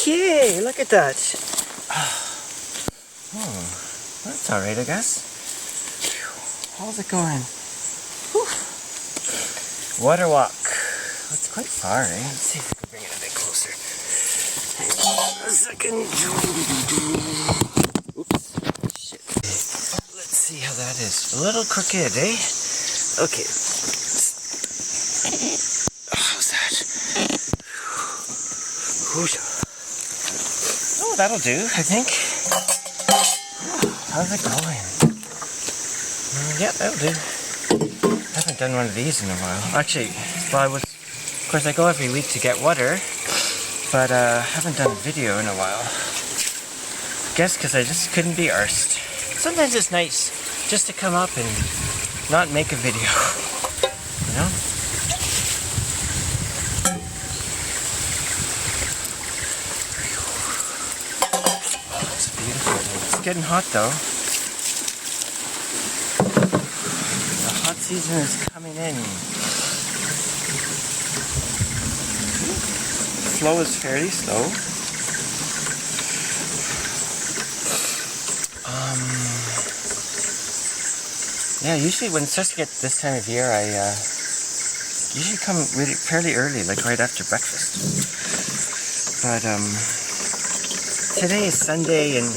Okay, look at that. Oh, that's alright, I guess. How's it going? Whew. Water walk. It's quite far, eh? Let's see if we can bring it a bit closer. Hang on a second. Oops. Shit. Let's see how that is. A little crooked, eh? Okay. How's that? Oh, that'll do, I think. How's it going? Yeah, that'll do. I haven't done one of these in a while. Actually, well, of course I go every week to get water, but I haven't done a video in a while. Guess because I just couldn't be arsed. Sometimes it's nice just to come up and not make a video, you know? Oh, it's beautiful. It's getting hot though. Hot season is coming in. Flow is fairly slow. Yeah, usually when it starts to get this time of year, I usually come really fairly early, like right after breakfast. But today is Sunday, and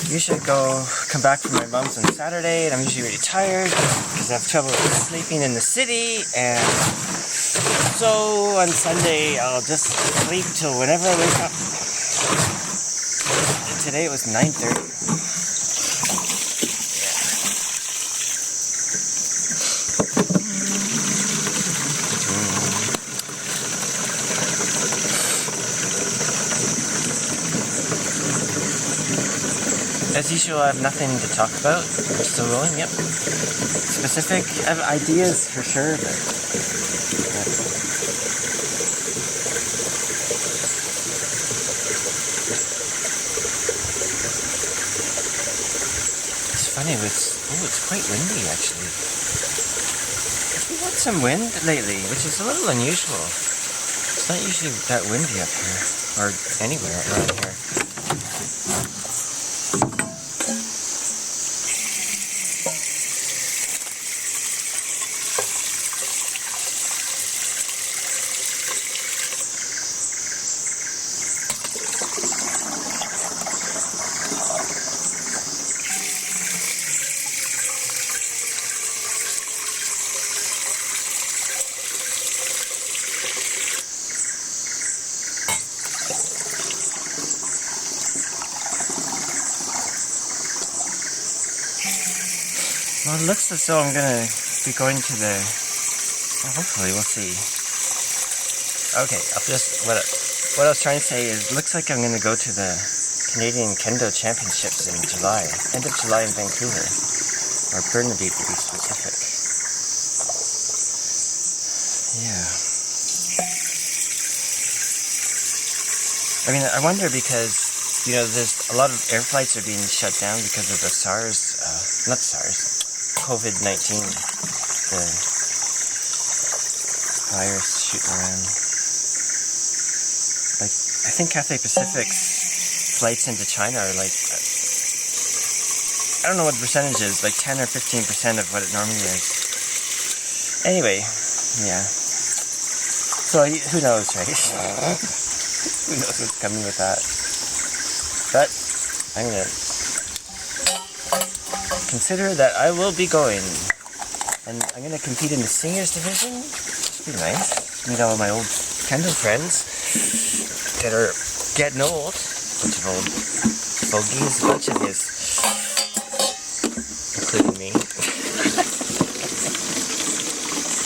usually come back from my mom's on Saturday, and I'm usually really tired because I have trouble sleeping in the city, and so on Sunday I'll just sleep till whenever I wake up. And today it was 9:30. As usual, I have nothing to talk about. We're still rolling, yep. Specific, I have ideas for sure, but it's funny, it's quite windy actually. We had some wind lately, which is a little unusual. It's not usually that windy up here, or anywhere around here. Well, it looks as though I'm gonna be going to the. Well, hopefully, we'll see. Okay, what I was trying to say is, it looks like I'm gonna go to the Canadian Kendo Championships in July, end of July in Vancouver, or Burnaby to be specific. Yeah. I mean, I wonder because, you know, there's a lot of air flights are being shut down because of the COVID-19, the virus shooting around. Like, I think Cathay Pacific's flights into China are like, I don't know what the percentage is, like 10 or 15% of what it normally is. Anyway, yeah. So, who knows, right? Who knows what's coming with that. But, I'm gonna consider that I will be going, and I'm going to compete in the singers division, which would be nice. Meet all of my old kendo friends that are getting old, bunch of old fogies, a bunch of his, including me.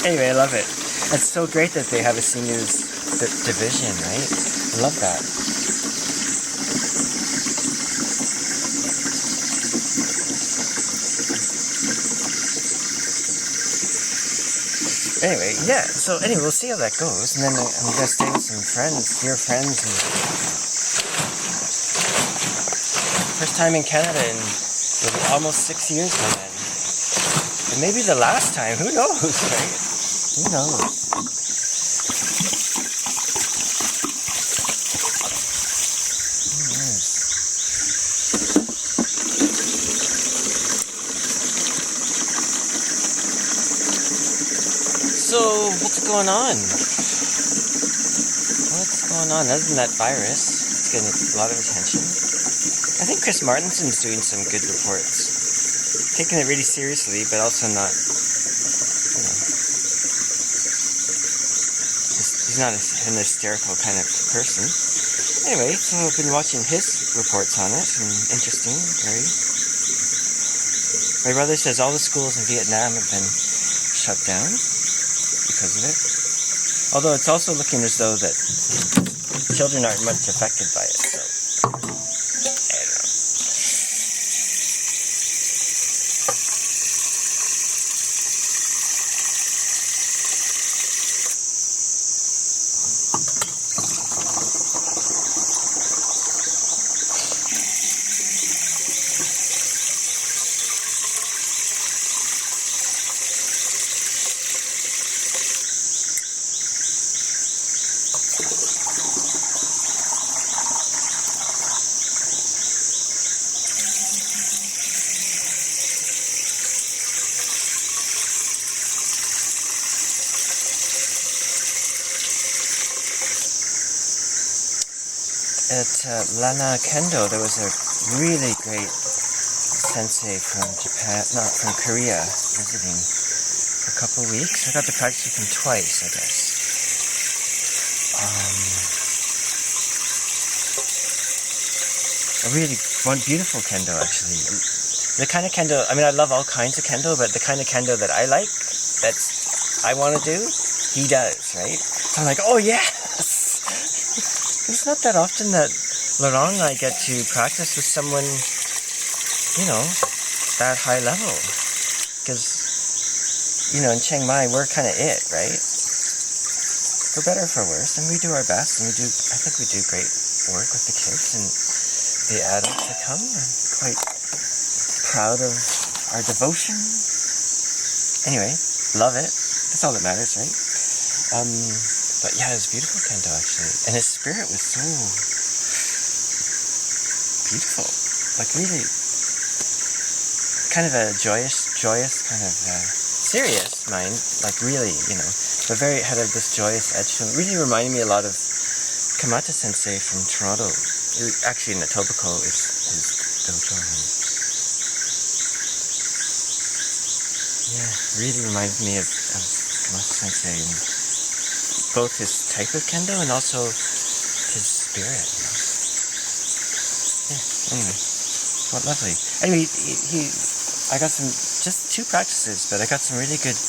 Anyway, I love it. It's so great that they have a singers division, right? I love that. Anyway, yeah, so anyway, we'll see how that goes, and then I'm going to stay with some friends, dear friends, who first time in Canada in almost 6 years by then. And maybe the last time, who knows, right? Who knows? So, what's going on? What's going on? Other than that virus, it's getting a lot of attention. I think Chris Martinson's doing some good reports. Taking it really seriously, but also not, you know, he's not an hysterical kind of person. Anyway, so I've been watching his reports on it, and interesting, very. My brother says all the schools in Vietnam have been shut down because of it. Although it's also looking as though that children aren't much affected by it, so I don't know. At Lana Kendo, there was a really great sensei from Japan, not from Korea, visiting for a couple of weeks. I got to practice with him twice, I guess. One beautiful kendo, actually. The kind of kendo, I mean, I love all kinds of kendo, but the kind of kendo that I like, I want to do, he does, right? So I'm like, oh yes! It's not that often that Laurent and I get to practice with someone, you know, that high level. Because, you know, in Chiang Mai, we're kind of it, right? For better or for worse, and we do our best, and I think we do great work with the kids and the adults that come. I'm quite proud of our devotion. Anyway, love it. That's all that matters, right? But yeah, it was beautiful kendo, actually. And his spirit was so beautiful. Like really, kind of a joyous kind of serious mind. Like really, you know, but had this joyous edge to him. Really reminded me a lot of Kamata Sensei from Toronto. Actually, in Etobicoke is his dojo. Yeah, really reminded me of Kamata Sensei. And both his type of kendo and also his spirit. You know? Yeah, anyway. What lovely. Anyway, I got just 2 practices, but I got some really good,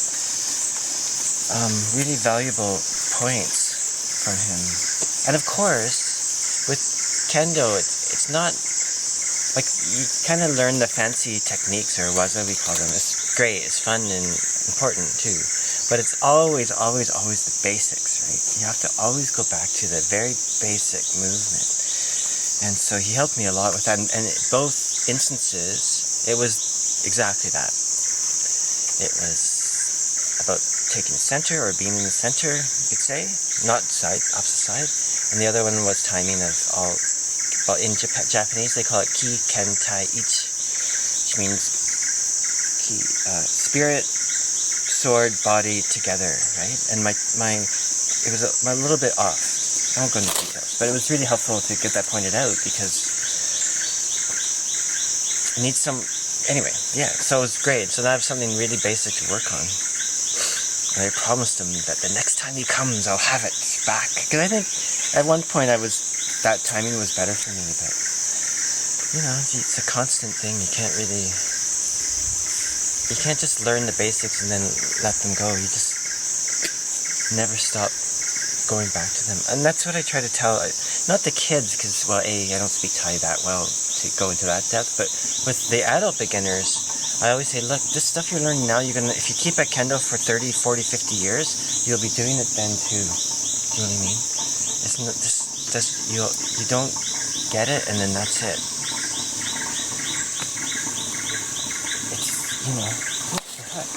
really valuable points from him. And of course, with kendo, it's not, like, you kind of learn the fancy techniques, or waza we call them. It's great, it's fun and important too. But it's always the basics, right? You have to always go back to the very basic movement. And so he helped me a lot with that. And both instances, it was exactly that. It was about taking center, or being in the center, you could say. Not opposite side. And the other one was timing of all, well, in Japanese they call it ki, ken, tai, ichi, which means ki, spirit, sword, body together, right? And it was a little bit off. I won't go into details, but it was really helpful to get that pointed out, because it needs some. Anyway, yeah. So it was great. So now I have something really basic to work on. And I promised him that the next time he comes, I'll have it back. Because I think at one point that timing was better for me, but you know, it's a constant thing. You can't just learn the basics and then let them go. You just never stop going back to them. And that's what I try to tell, not the kids, because, well, I don't speak Thai that well to go into that depth, but with the adult beginners, I always say, look, this stuff you're learning now, if you keep at kendo for 30, 40, 50 years, you'll be doing it then too. Do you know what I mean? It's not you don't get it, and then that's it. It's, you know, what the heck?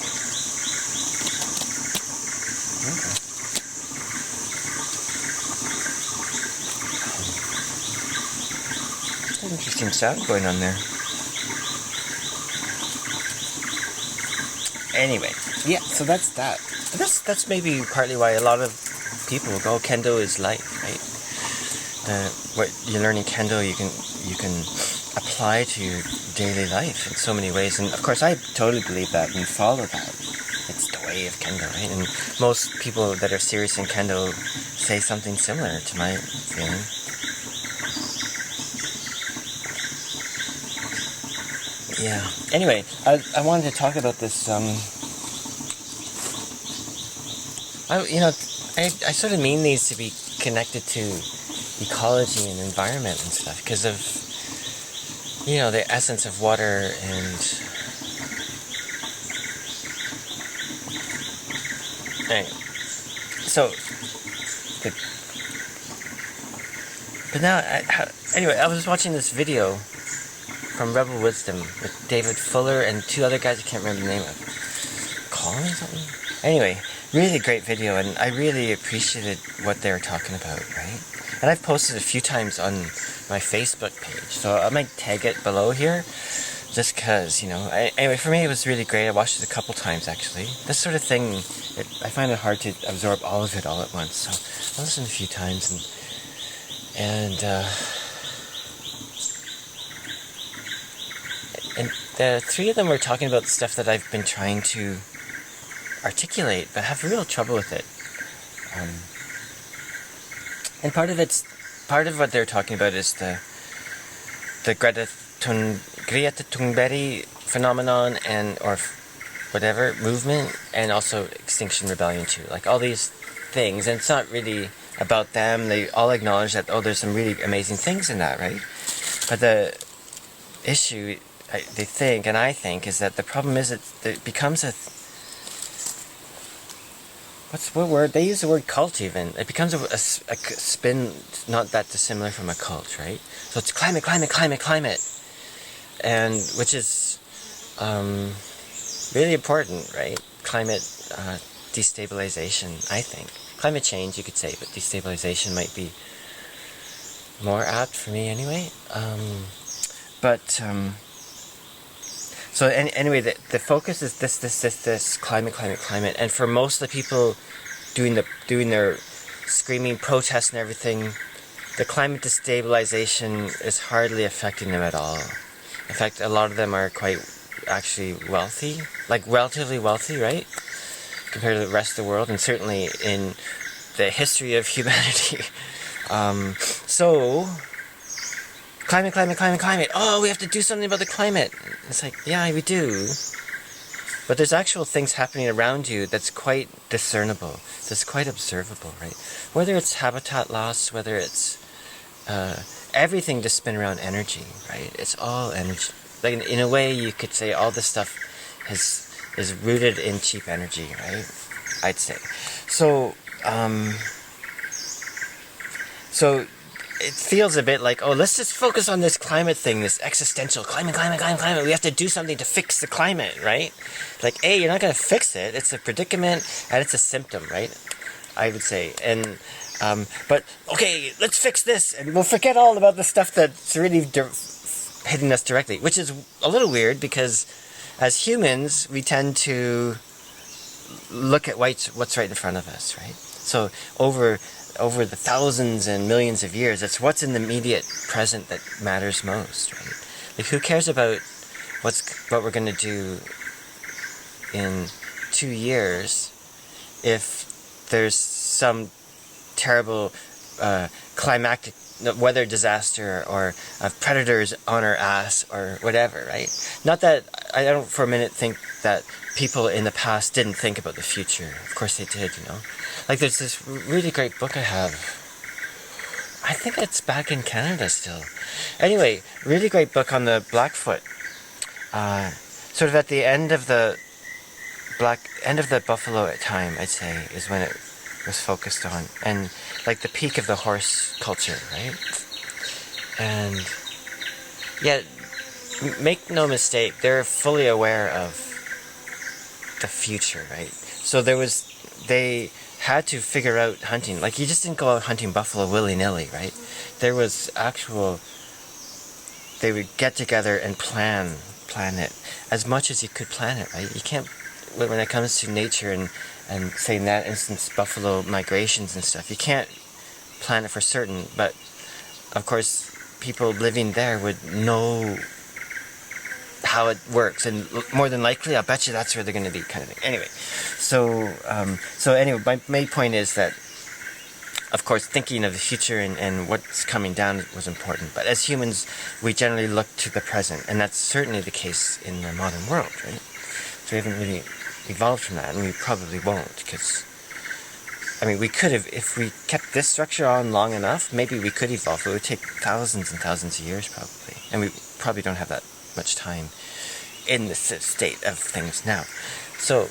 Okay. An interesting sound going on there. Anyway, yeah, so that's that. That's maybe partly why a lot of people go, Kendo is life, right? What you learn in Kendo, you can apply to your daily life in so many ways, and of course I totally believe that and follow that. It's the way of Kendo, right? And most people that are serious in Kendo say something similar to my feeling. Yeah. Anyway, I wanted to talk about this. I sort of mean these to be connected to ecology and environment and stuff because of the essence of water and. Anyway, so. But now, anyway, I was watching this video from Rebel Wisdom with David Fuller and two other guys I can't remember the name of. Colin or something? Anyway, really great video, and I really appreciated what they were talking about, right? And I've posted a few times on my Facebook page, so I might tag it below here, just because, anyway, for me it was really great. I watched it a couple times, actually. This sort of thing, I find it hard to absorb all of it all at once, so I listened a few times, and the three of them were talking about stuff that I've been trying to articulate, but have real trouble with it. And part of what they're talking about is the Greta Thunberg phenomenon or whatever movement, and also Extinction Rebellion too. Like all these things, and it's not really about them. They all acknowledge that there's some really amazing things in that, right? But the issue, they think, and I think, is that the problem is it becomes what word? They use the word cult even. It becomes a spin not that dissimilar from a cult, right? So it's climate, and which is really important, right? Climate destabilization, I think. Climate change, you could say, but destabilization might be more apt for me anyway. So anyway, the focus is this climate, and for most of the people doing their screaming protests and everything, the climate destabilization is hardly affecting them at all. In fact, a lot of them are quite actually wealthy, like relatively wealthy, right, compared to the rest of the world, and certainly in the history of humanity. So. Climate. Oh, we have to do something about the climate. It's like, yeah, we do. But there's actual things happening around you that's quite discernible, that's quite observable, right? Whether it's habitat loss, whether it's everything to spin around energy, right? It's all energy. Like in a way, you could say all this stuff is rooted in cheap energy, right? I'd say. So it feels a bit like, let's just focus on this climate thing, this existential climate. We have to do something to fix the climate, right? Like, A, you're not going to fix it. It's a predicament, and it's a symptom, right? I would say. And, but, okay, let's fix this, and we'll forget all about the stuff that's really hitting us directly, which is a little weird, because as humans, we tend to look at what's right in front of us, right? So, over the thousands and millions of years, it's what's in the immediate present that matters most, right? Like, who cares about what we're going to do in 2 years if there's some terrible climactic weather disaster or predators on our ass or whatever, right? Not that I don't for a minute think that people in the past didn't think about the future. Of course they did, Like there's this really great book I have. I think it's back in Canada still. Anyway, really great book on the Blackfoot. Sort of at the end of the buffalo time, I'd say, is when it was focused on, and like the peak of the horse culture, right? And yeah, make no mistake, they're fully aware of the future, right? So they had to figure out hunting. Like, you just didn't go out hunting buffalo willy-nilly, right? There was they would get together and plan it as much as you could plan it, right? You can't, when it comes to nature and say in that instance buffalo migrations and stuff. You can't plan it for certain, but of course people living there would know how it works, and more than likely I'll bet you that's where they're going to be, kind of thing. Anyway, so anyway, my main point is that of course thinking of the future and what's coming down was important, but as humans we generally look to the present, and that's certainly the case in the modern world, right? So we haven't really evolved from that, and we probably won't, because I mean, we could have, if we kept this structure on long enough, maybe we could evolve. It would take thousands and thousands of years probably, and we probably don't have that much time in the state of things now. So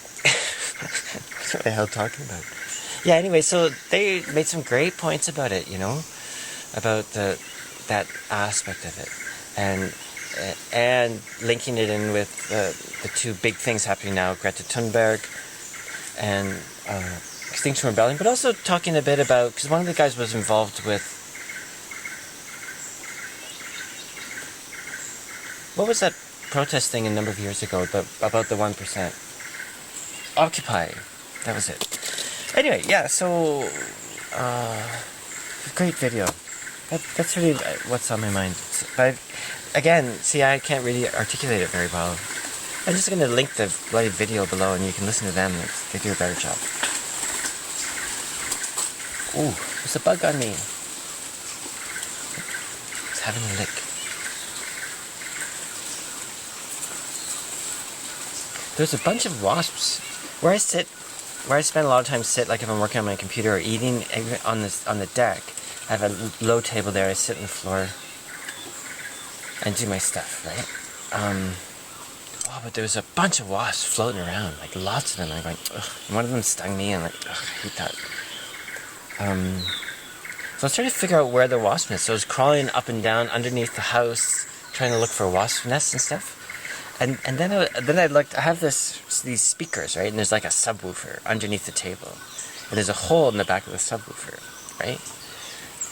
what the hell talking about? Yeah, anyway, so they made some great points about it, you know, about that aspect of it, and linking it in with the two big things happening now, Greta Thunberg and Extinction Rebellion, but also talking a bit about, because one of the guys was involved with, what was that protest thing a number of years ago about the 1%? Occupy, that was it. Anyway, yeah, so great video. That's really what's on my mind. But again, see, I can't really articulate it very well. I'm just going to link the bloody video below and you can listen to them. They do a better job. Ooh, there's a bug on me. It's having a lick. There's a bunch of wasps. Where I spend a lot of time like if I'm working on my computer or eating on the deck, I have a low table there. I sit on the floor and do my stuff, right? Oh, but there was a bunch of wasps floating around, like lots of them. I'm going, ugh. And one of them stung me, and like, ugh, I hate that. So I was trying to figure out where the wasp nest. So I was crawling up and down underneath the house, trying to look for wasp nests and stuff. And then I looked. I have these speakers, right? And there's like a subwoofer underneath the table, and there's a hole in the back of the subwoofer, right?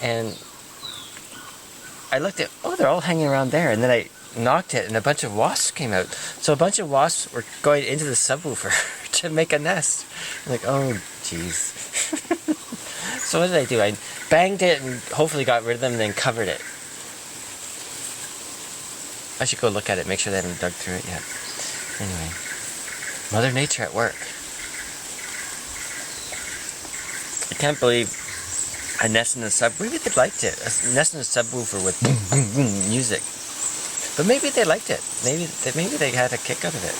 And I looked at, oh, they're all hanging around there. And then I knocked it, and a bunch of wasps came out. So a bunch of wasps were going into the subwoofer to make a nest. I'm like, oh, jeez. So what did I do? I banged it and hopefully got rid of them, and then covered it. I should go look at it, make sure they haven't dug through it yet. Anyway, Mother Nature at work. I can't believe a nest in the maybe they liked it. A nest in a subwoofer with boom, boom, boom music. But maybe they liked it. Maybe they had a kick out of it.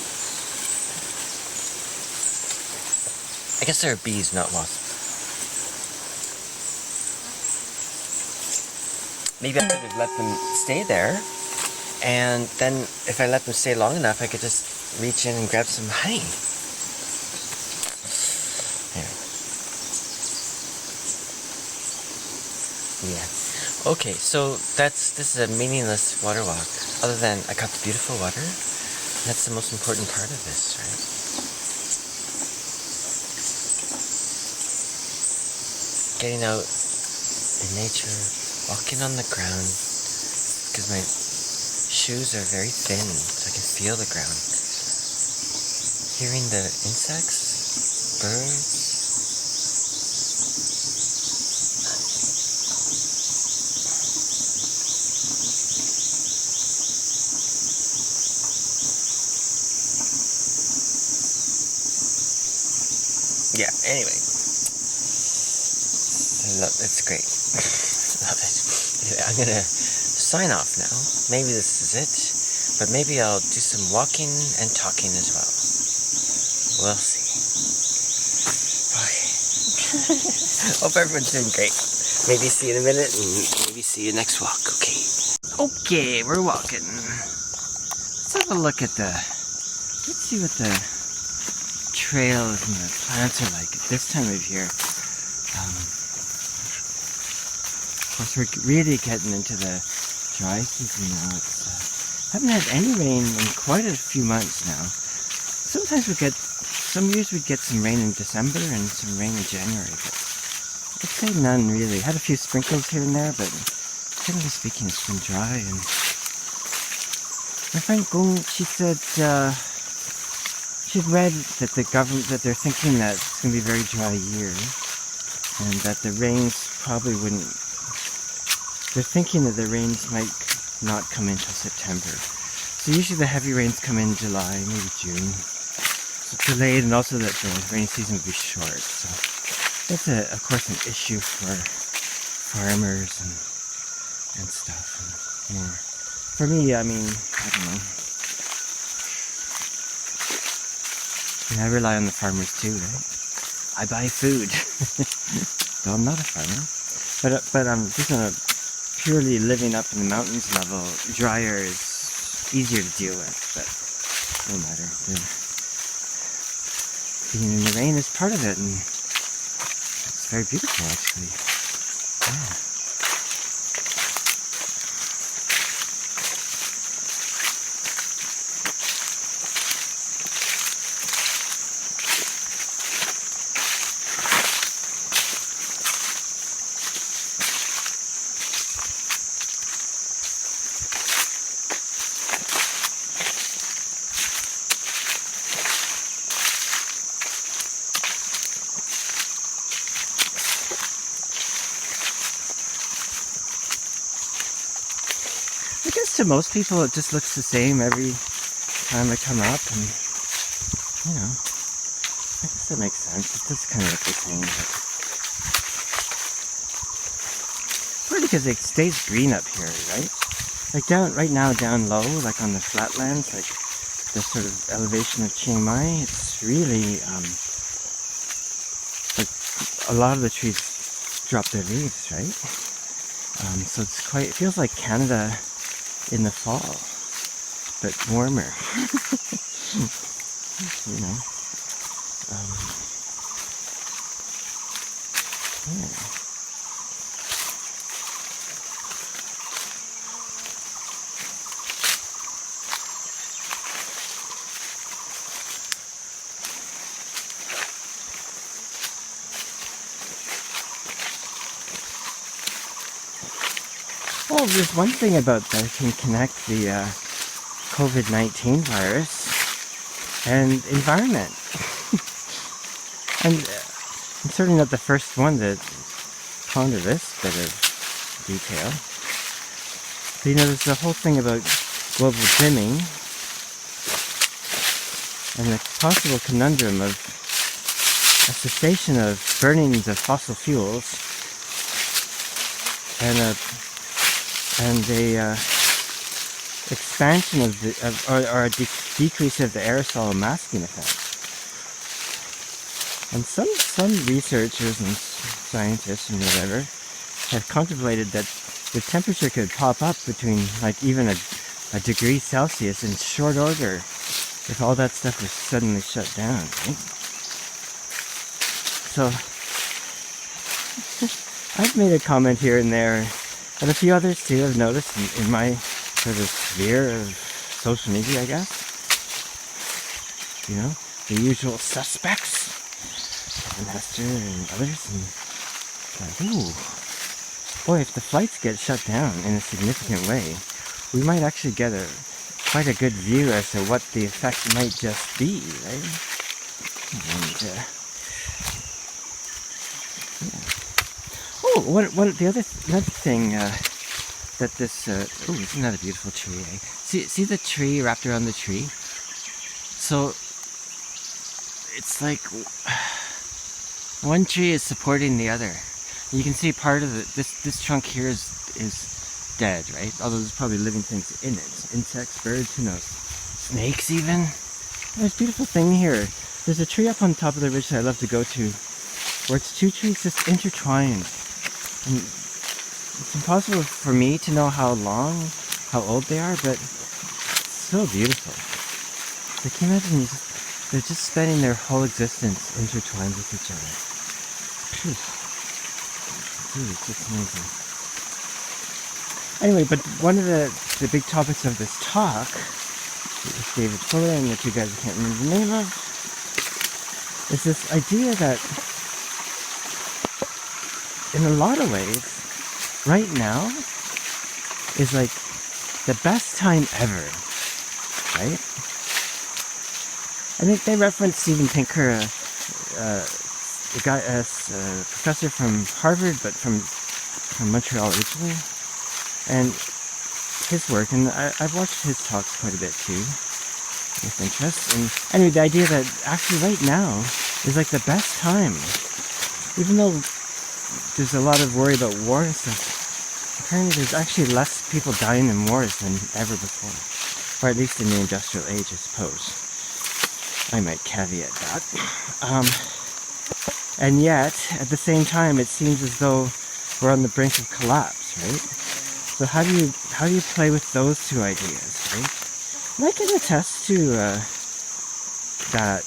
I guess they're bees, not wasps. Maybe I could have let them stay there. And then, if I let them stay long enough, I could just reach in and grab some honey. Yeah. Okay, so this is a meaningless water walk. Other than I got the beautiful water. That's the most important part of this, right? Getting out in nature, walking on the ground, because my shoes are very thin, so I can feel the ground. Hearing the insects, birds. Yeah, anyway. It's great. Love it. Anyway, I'm gonna sign off now. Maybe this is it, but maybe I'll do some walking and talking as well. We'll see. Okay. Hope everyone's doing great. Maybe see you in a minute, and maybe see you next walk. Okay. Okay, we're walking. Let's have a look at let's see what the trails and the plants are like at this time of year. Of course, we're really getting into the dry season now. Haven't had any rain in quite a few months now. Sometimes some years we'd get some rain in December and some rain in January, but I'd say none really. Had a few sprinkles here and there, but generally speaking it's been dry. And my friend Gong, she said she'd read that the government, that they're thinking that going to be a very dry year, and that the rains probably wouldn't. They're thinking that the rains might not come in until September. So usually the heavy rains come in July, maybe June. So it's delayed, and also that the rainy season would be short. So that's of course an issue for farmers and stuff. And more. For me, I mean, I don't know. And I rely on the farmers too, right? I buy food. Though I'm not a farmer. But I'm just on a purely living up in the mountains level. Drier is easier to deal with, but no matter. Being in the rain is part of it, and it's very beautiful actually. Yeah. I guess to most people it just looks the same every time I come up, and you know, I guess that makes sense. It does kind of look the same, but partly because it stays green up here, right? Like right now down low, like on the flatlands, like the sort of elevation of Chiang Mai, it's really like a lot of the trees drop their leaves, right? So it feels like Canada in the fall, but warmer. You know. Yeah. Well, there's one thing about that can connect the COVID-19 virus and environment. And I'm certainly not the first one to ponder this bit of detail. But you know, there's the whole thing about global dimming and the possible conundrum of a cessation of burnings of fossil fuels and a expansion of or a decrease of the aerosol masking effect. And some researchers and scientists and whatever have contemplated that the temperature could pop up between like even a degree Celsius in short order if all that stuff was suddenly shut down, right? So I've made a comment here and there, and a few others too have noticed in my sort of sphere of social media, I guess. You know, the usual suspects, and Hester and others, and like, ooh, boy, if the flights get shut down in a significant way, we might actually get quite a good view as to what the effect might just be, right? And, yeah. Oh, another thing that this oh, isn't that a beautiful tree? Eh? See the tree wrapped around the tree. So it's like one tree is supporting the other. You can see part of it. This trunk here is dead, right? Although there's probably living things in it, insects, birds, who knows, snakes even. There's a beautiful thing here. There's a tree up on top of the ridge that I love to go to, where it's two trees just intertwined. And it's impossible for me to know how old they are, but it's so beautiful. So can you imagine they're just spending their whole existence intertwined with each other. Phew. Dude, it's just amazing. Anyway, but one of the big topics of this talk with David Fuller and the two guys I can't remember the name of is this idea that in a lot of ways, right now is like the best time ever, right? I think they referenced Steven Pinker a guy, a professor from Harvard, but from Montreal originally, and his work, and I've watched his talks quite a bit too, with interest. And anyway, the idea that actually right now is like the best time, even though there's a lot of worry about war and stuff. Apparently, there's actually less people dying in wars than ever before, or at least in the industrial age, I suppose. I might caveat that. And yet, at the same time, it seems as though we're on the brink of collapse, right? So how do you play with those two ideas, right? And I can attest to that,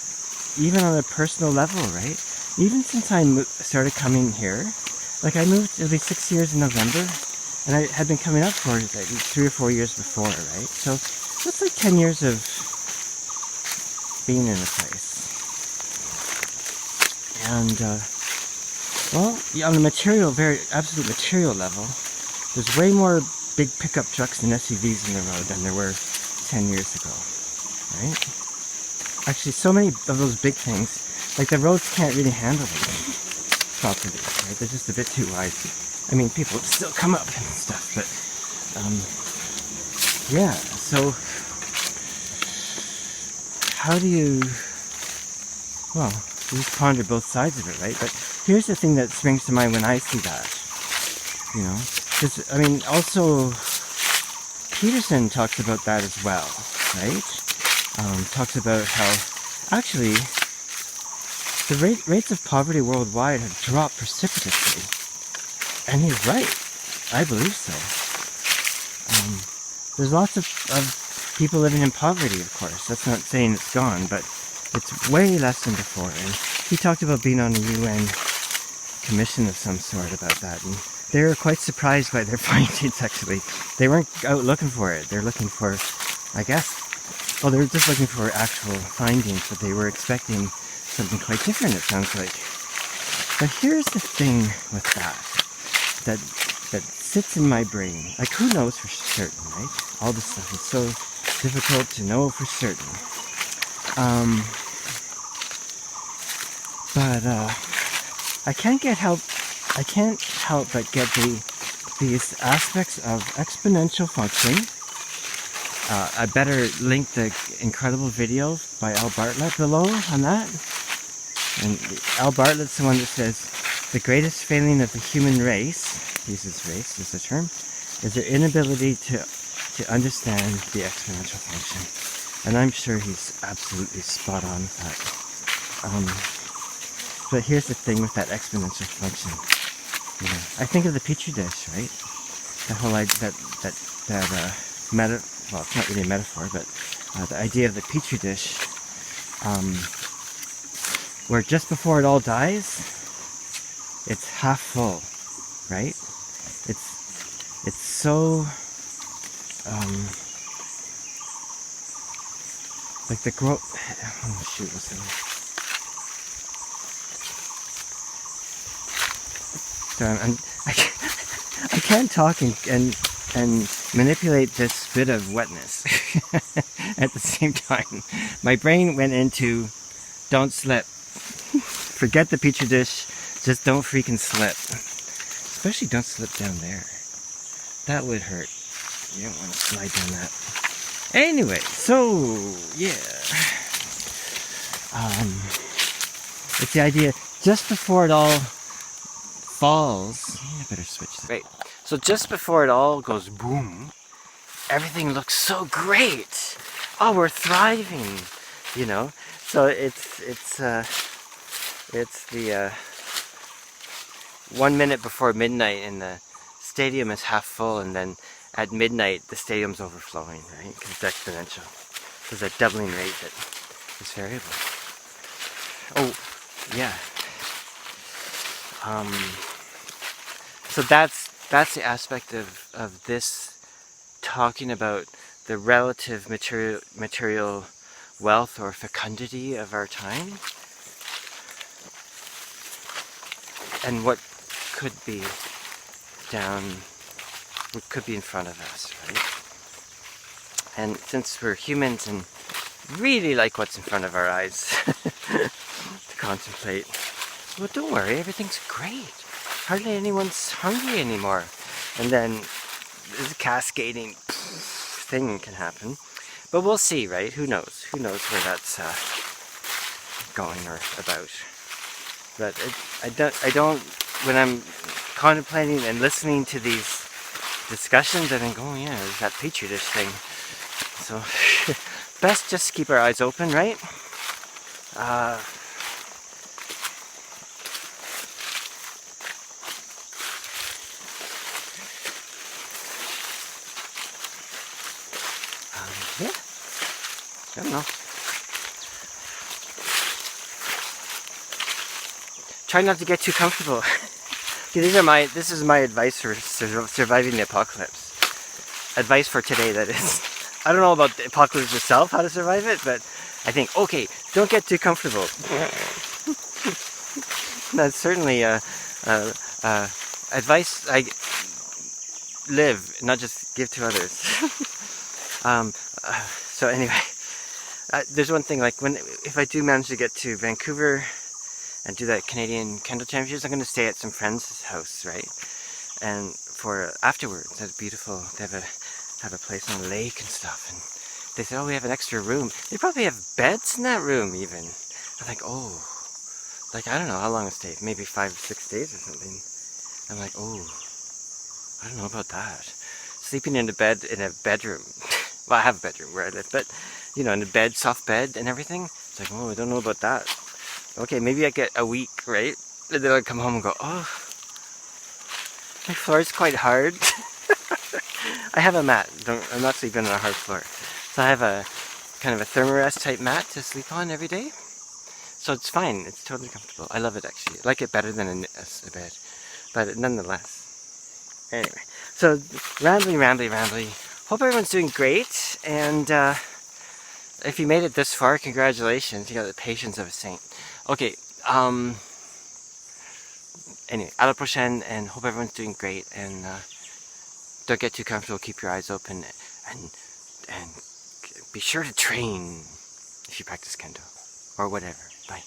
even on a personal level, right? Even since I started coming here, like I moved, it'll be 6 years in November, and I had been coming up for like 3 or 4 years before, right? So that's like 10 years of being in a place. And, well, on the material, very absolute material level, there's way more big pickup trucks and SUVs in the road than there were 10 years ago, right? Actually, so many of those big things, like the roads can't really handle them properly, right? They're just a bit too wide. I mean, people still come up and stuff, but, yeah, so how do you, well, you just ponder both sides of it, right? But here's the thing that springs to mind when I see that, you know? Because, I mean, also, Peterson talks about that as well, right? Talks about how, actually, the rates of poverty worldwide have dropped precipitously. And he's right. I believe so. There's lots of people living in poverty, of course. That's not saying it's gone, but it's way less than before. And he talked about being on a UN commission of some sort about that. And they were quite surprised by their findings, actually. They weren't out looking for it. They're looking for, I guess, well, they were just looking for actual findings, but they were expecting something quite different, it sounds like. But here's the thing with that sits in my brain. Like, who knows for certain, right? All this stuff is so difficult to know for certain. But I can't help but get these aspects of exponential function. I better link the incredible video by Al Bartlett below on that. And Al Bartlett's the one that says, the greatest failing of the human race, uses race as a term, is their inability to understand the exponential function. And I'm sure he's absolutely spot on with that. But here's the thing with that exponential function. You know, I think of the Petri dish, right? The whole idea well, it's not really a metaphor, but the idea of the Petri dish, where just before it all dies, it's half full, right? It's so, like the growth, oh shoot, what's that? So I can't talk and manipulate this bit of wetness at the same time. My brain went into don't slip. Forget the Petri dish, just don't freaking slip. Especially don't slip down there. That would hurt. You don't want to slide down that. Anyway, so yeah. It's the idea just before it all falls. I better switch this. Right. So just before it all goes boom, everything looks so great. Oh, we're thriving, you know. So it's the 1 minute before midnight, and the stadium is half full, and then at midnight the stadium's overflowing, right? Because it's exponential. There's a doubling rate that is variable. Oh, yeah. So that's the aspect of this, talking about the relative material wealth or fecundity of our time, and what could be what could be in front of us, right? And since we're humans and really like what's in front of our eyes to contemplate, well, don't worry, everything's great. Hardly anyone's hungry anymore. And then this cascading thing can happen. But we'll see, right? Who knows? Who knows where that's going or about. But I don't, when I'm contemplating and listening to these discussions, I think, oh yeah, there's that petri dish thing. So, best just keep our eyes open, right? Yeah, I don't know. Try not to get too comfortable. This is my advice for surviving the apocalypse. Advice for today, that is. I don't know about the apocalypse itself, how to survive it, but I think, okay, don't get too comfortable. That's certainly advice I live, not just give to others. So anyway, there's one thing, like if I do manage to get to Vancouver and do that Canadian Kendo Championships, I'm going to stay at some friend's house, right? And for afterwards, that's beautiful. They have a place on the lake and stuff, and they said, oh, we have an extra room. They probably have beds in that room even. I'm like, oh, like I don't know how long I stayed, maybe 5 or 6 days or something. I'm like, oh, I don't know about that. Sleeping in a bed in a bedroom. Well, I have a bedroom where I live, but you know, in a bed, soft bed and everything. It's like, oh, I don't know about that. Okay, maybe I get a week, right? And then I come home and go, oh, my floor is quite hard. I have a mat. I'm not sleeping on a hard floor. So I have a kind of a Thermarest type mat to sleep on every day. So it's fine. It's totally comfortable. I love it actually. I like it better than a bed. But nonetheless. Anyway, so rambly. Hope everyone's doing great. And if you made it this far, congratulations. You got the patience of a saint. Okay, anyway, à la prochaine, and hope everyone's doing great, and don't get too comfortable, keep your eyes open, and be sure to train if you practice Kendo, or whatever. Bye.